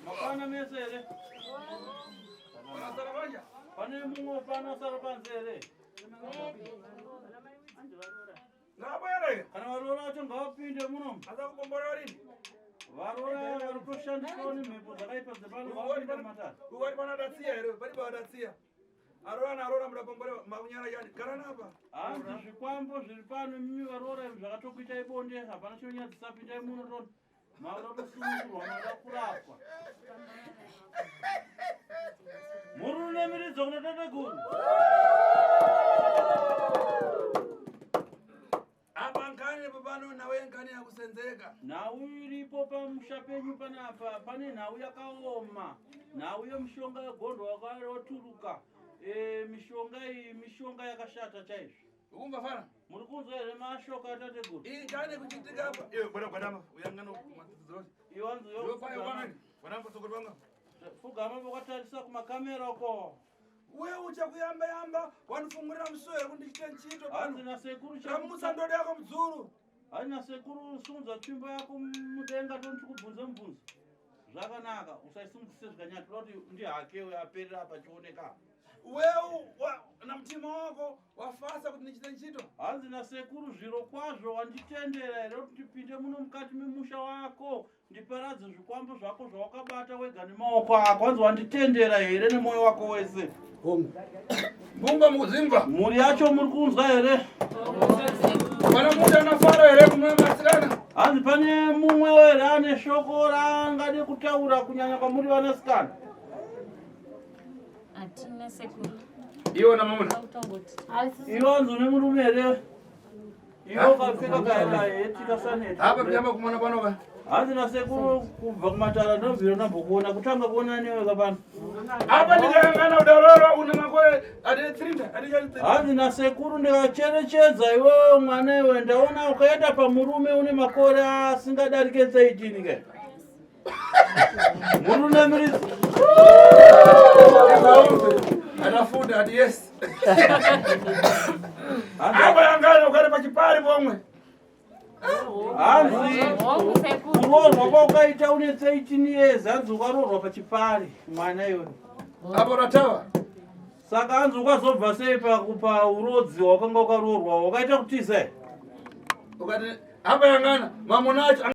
Makana mesere. Pane mungo pana sarapanzere. Nabayare. Kana warora chonga wapinde muno. Aza kukombora rini? Warora warushandikoni mepo zakaipa zebalo wapinde matatu. Uwari pana datsia ere, bari ba datsia. Arora murakombora makunyara yani. Karana hapa. Anzi zvikwambo zviri pano mimi varora zvakatokuita ibonde hapana chironya dzisapinda muno ton. Maura kusungurwa mauda kurapwa. Murune miridzo kuna tata guru. Apa nkani papano nawe nkani yakusenzeka. Nhau iripo pamusha penyu panapa pane nhau yakaoma. Nhau yemushonga yegondo wakaroturuka. Mishonga yakashata chaizvo. Ukumva fana? Muri kunzwa here mashoka atate guru? Iyi nkani kuchitika hapa. Bwana Gwadama, uyangana kumatidzoti. Iwanzo yo faya kwanani? Gwadama sokoti wanga. Fugama vakatarisa kumakamera uko. Wewe uchakuyamba yamba wanufungurira musoyo kundichite nchito pano. Hanzi na sekuru chamusa ndode yako mdzuru. Hanzi na sekuru sunza tsvimbo yako mudenga tonchikubvunze mubvunzo. Zvakanaka usaisimukise zvikanyati kuti ndi hakewe aperera apa chioneka. Wewe na mtima wako wafasa kuti ndichite nchito. Hanzi na sekuru zviro kwazvo wanditendera here kuti ndipinde muno mukati memusha wako ndiparadze zvikwambo zvako zvawakabata wega nemaoko ako. Hanzi wanditendera here nemoyo wako wese. Munga muzimba. Muri yacho muri kunzwa here? Pana mundu anafara here kumwemasikana? Hanzi pane mumwe here ane shoko raangade kutaura kunyanya kwamuri vanasikana? Atina sekuru. Iwo na mamuna? Iwo hanzi une murume here? Iwo kapfeka kaenda hetika saneti. Hapa kuyamba kumwana panoka? Hanzi na sekuru kubva kumatara ndobviro nambokuona kutanga kuona neweka pano. Hapa ndikayangana udarora una makore adetrinda adijalitrinda. Hanzi na sekuru ndikacherechedza iwewe mwana iwe ndaona ukaenda pamurume une makore asingadarike 18 ke. Murume mirizi. Anafunda ati yes. Hapa yangana ukare pachipari pomwe. Hanzi kurorwa kwaukaita une 18 years hanzi ukarorwa pachipari mwana iwe. Hapo unatawa. Saka hanzi ukazobva sei pa urodzi wakanga ukarorwa wakaita kutiza. Ukati hapa yangana mamunacho